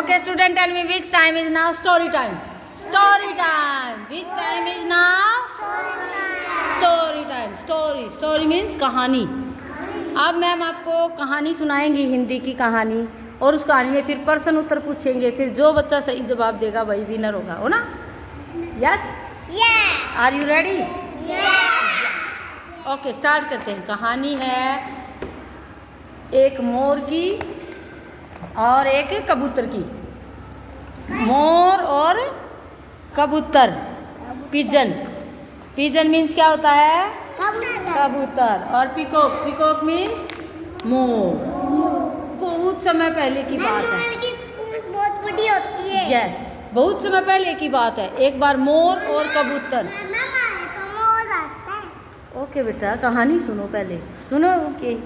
Okay, student, tell me which time is now? Story time. Story time. Which time is now? Story time. Story means कहानी. अब ma'am आपको कहानी सुनाएंगी, हिंदी की कहानी, और उस कहानी में फिर प्रश्न उत्तर पूछेंगे. फिर जो बच्चा सही जवाब देगा वही विनर होगा, हो ना? Yes? Are you ready? Okay, start करते हैं. कहानी है एक मोर की और एक कबूतर की. मोर और कबूतर. पिजन. पिजन मीन्स क्या होता है? कबूतर. और पिकॉक मीन्स मोर. बहुत समय पहले की बात है. बहुत बड़ी होती है. यस, बहुत समय पहले की बात है. एक बार मोर और कबूतर. ओके बेटा, कहानी सुनो पहले. सुनो. ओके,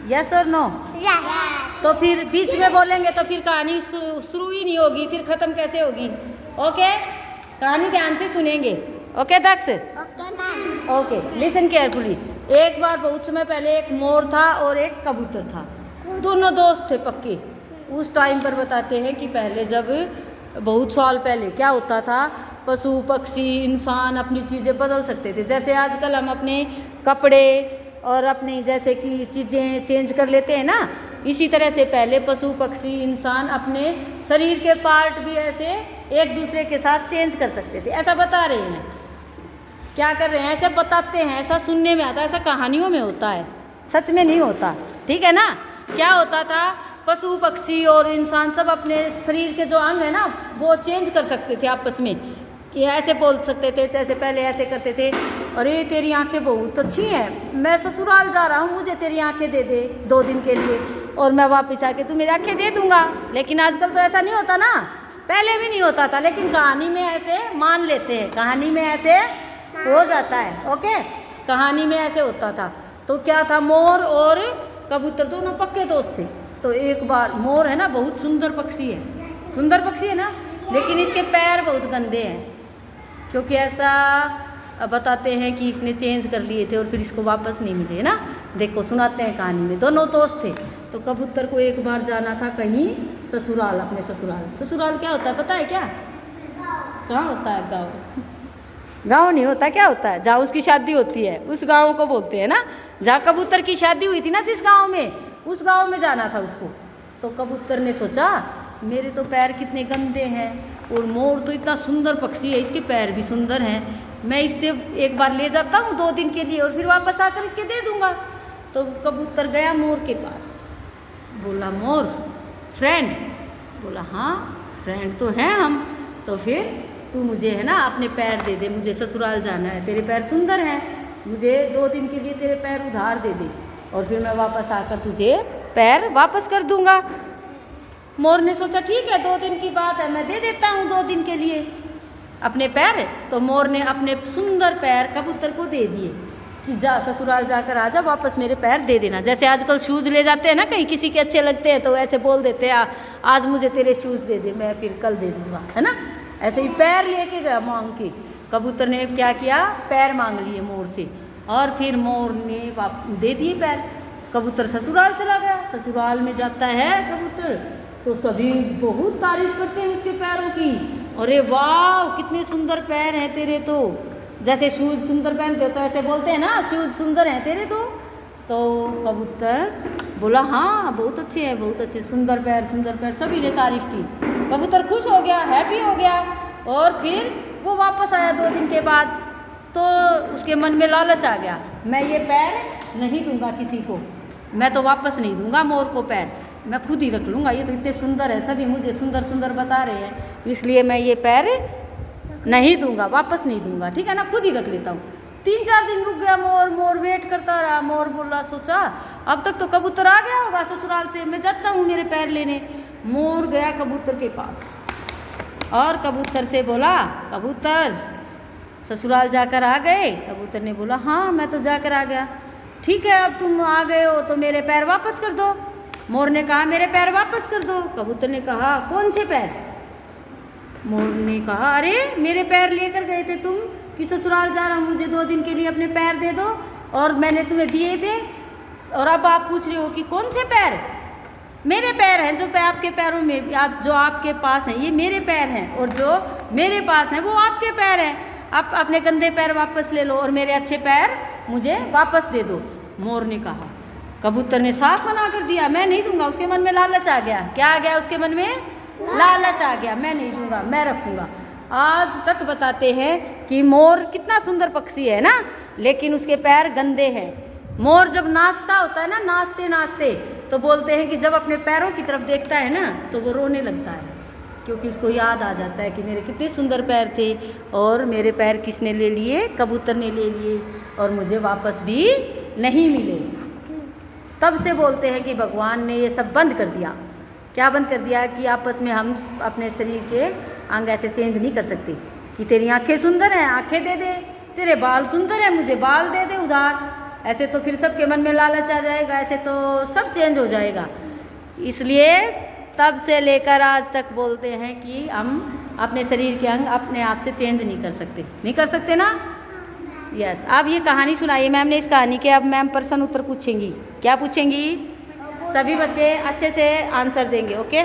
यस और नो? तो फिर बीच में बोलेंगे तो फिर कहानी शुरू ही नहीं होगी, फिर खत्म कैसे होगी? ओके, कहानी ध्यान से सुनेंगे. Okay Daksh? Okay, listen carefully. एक बार बहुत समय पहले एक मोर था और एक कबूतर था. दोनों दोस्त थे पक्के. उस टाइम पर बताते हैं कि पहले जब बहुत साल पहले क्या होता था, पशु पक्षी इंसान अपनी चीज़ें बदल सकते थे. जैसे आजकल हम अपने कपड़े और अपनी जैसे कि चीज़ें चेंज कर लेते हैं ना, इसी तरह से पहले पशु पक्षी इंसान अपने शरीर के पार्ट भी ऐसे एक दूसरे के साथ चेंज कर सकते थे. ऐसा बता रहे हैं. क्या कर रहे हैं? ऐसे बताते हैं. ऐसा सुनने में आता है, ऐसा कहानियों में होता है, सच में नहीं होता. ठीक है ना? क्या होता था, पशु पक्षी और इंसान सब अपने शरीर के जो अंग है ना वो चेंज कर सकते थे आपस में. ये ऐसे बोल सकते थे, जैसे पहले ऐसे करते थे, अरे तेरी आंखें बहुत अच्छी हैं, मैं ससुराल जा रहा हूँ, मुझे तेरी आंखें दे दे 2 दिन के लिए और मैं वापस आके तुम्हें आंखें दे दूँगा. लेकिन आजकल तो ऐसा नहीं होता ना, पहले भी नहीं होता था, लेकिन कहानी में ऐसे मान लेते हैं, कहानी में ऐसे हो जाता है. ओके, कहानी में ऐसे होता था. तो क्या था, मोर और कबूतर दोनों पक्के दोस्त थे. तो एक बार, मोर है ना बहुत सुंदर पक्षी है, सुंदर पक्षी है ना, लेकिन इसके पैर बहुत गंदे हैं, क्योंकि ऐसा बताते हैं कि इसने चेंज कर लिए थे और फिर इसको वापस नहीं मिले, है ना. देखो सुनाते हैं कहानी में. दोनों दोस्त थे. तो कबूतर को एक बार जाना था कहीं ससुराल, अपने ससुराल. ससुराल क्या होता है पता है क्या? कहाँ होता है? गाँव. गाँव नहीं होता. क्या होता है? जहाँ उसकी शादी होती है उस गाँव को बोलते हैं ना. जहाँ कबूतर की शादी हुई थी ना जिस गाँव में, उस गाँव में जाना था उसको. तो कबूतर ने सोचा मेरे तो पैर कितने गंदे हैं और मोर तो इतना सुंदर पक्षी है, इसके पैर भी सुंदर हैं, मैं इससे एक बार ले जाता हूँ 2 दिन के लिए और फिर वापस आकर इसके दे दूँगा. तो कबूतर गया मोर के पास. बोला, मोर फ्रेंड? बोला, हाँ फ्रेंड तो हैं हम. तो फिर तू मुझे है ना अपने पैर दे दे, मुझे ससुराल जाना है, तेरे पैर सुंदर हैं, मुझे 2 दिन के लिए तेरे पैर उधार दे दे और फिर मैं वापस आकर तुझे पैर वापस कर दूँगा. मोर ने सोचा ठीक है 2 दिन की बात है, मैं दे देता हूँ 2 दिन के लिए अपने पैर. तो मोर ने अपने सुंदर पैर कबूतर को दे दिए कि जा ससुराल जाकर आ जा, वापस मेरे पैर दे देना. जैसे आजकल शूज़ ले जाते हैं ना कहीं, किसी के अच्छे लगते हैं तो ऐसे बोल देते हैं आज मुझे तेरे शूज़ दे दे, मैं फिर कल दे दूँगा, है ना. ऐसे ही पैर लेके गया मांग के. कबूतर ने क्या किया, पैर मांग लिए मोर से और फिर मोर ने दे दिए पैर. कबूतर ससुराल चला गया. ससुराल में जाता है कबूतर तो सभी बहुत तारीफ करते हैं उसके पैरों की. अरे वाह कितने सुंदर पैर हैं तेरे, तो जैसे शूज़ सुंदर पहनते हो तो ऐसे बोलते हैं ना, शूज़ सुंदर हैं तेरे तो. तो कबूतर बोला हाँ बहुत अच्छे हैं, बहुत अच्छे, सुंदर पैर सुंदर पैर, सभी ने तारीफ की. कबूतर खुश हो गया, हैप्पी हो गया और फिर वो वापस आया 2 दिन के बाद. तो उसके मन में लालच आ गया, मैं ये पैर नहीं दूंगा किसी को, मैं तो वापस नहीं दूंगा मोर को पैर, मैं खुद ही रख लूँगा, ये तो इतने सुंदर है, सभी मुझे सुंदर सुंदर बता रहे हैं, इसलिए मैं ये पैर नहीं दूंगा, वापस नहीं दूंगा, ठीक है ना, खुद ही रख लेता हूँ. 3-4 दिन रुक गया मोर. मोर वेट करता रहा. मोर बोला, सोचा अब तक तो कबूतर आ गया होगा ससुराल से, मैं जाता हूँ मेरे पैर लेने. मोर गया कबूतर के पास और कबूतर से बोला, कबूतर ससुराल जाकर आ गए? कबूतर ने बोला हाँ मैं तो जाकर आ गया. ठीक है अब तुम आ गए हो तो मेरे पैर वापस कर दो. मोर ने कहा मेरे पैर वापस कर दो. कबूतर ने कहा कौन से पैर? मोर ने कहा अरे मेरे पैर लेकर गए थे तुम कि ससुराल जा रहा हूँ, मुझे 2 दिन के लिए अपने पैर दे दो और मैंने तुम्हें दिए थे और अब आप पूछ रहे हो कि कौन से पैर? मेरे पैर हैं जो आपके पैरों में आप जो आपके पास हैं, ये मेरे पैर हैं, और जो मेरे पास हैं वो आपके पैर हैं। आप अपने गंदे पैर वापस ले लो और मेरे अच्छे पैर मुझे वापस दे दो। मोर ने कहा। कबूतर ने साफ मना कर दिया, मैं नहीं दूंगा। उसके मन में लालच आ गया। क्या आ गया उसके मन में? लालच आ गया। मैं नहीं दूंगा, मैं रखूंगा। आज तक बताते हैं कि मोर कितना सुंदर पक्षी है ना, लेकिन उसके पैर गंदे हैं। मोर जब नाचता होता है ना, नाचते नाचते, तो बोलते हैं कि जब अपने पैरों की तरफ देखता है ना तो वो रोने लगता है, क्योंकि उसको याद आ जाता है कि मेरे कितने सुंदर पैर थे और मेरे पैर किसने ले लिए? कबूतर ने ले लिए, और मुझे वापस भी नहीं मिले। तब से बोलते हैं कि भगवान ने ये सब बंद कर दिया। क्या बंद कर दिया? कि आपस में हम अपने शरीर के अंग ऐसे चेंज नहीं कर सकते कि तेरी आंखें सुंदर हैं, आंखें दे दे, तेरे बाल सुंदर हैं, मुझे बाल दे दे उधार। ऐसे तो फिर सबके मन में लालच आ जाएगा, ऐसे तो सब चेंज हो जाएगा। इसलिए तब से लेकर आज तक बोलते हैं कि हम अपने शरीर के अंग अपने आप से चेंज नहीं कर सकते। नहीं कर सकते ना? यस। अब ये कहानी सुनाइए मैम ने। इस कहानी के अब मैम प्रश्न उत्तर पूछेंगी। क्या पूछेंगी? सभी बच्चे अच्छे से आंसर देंगे। ओके।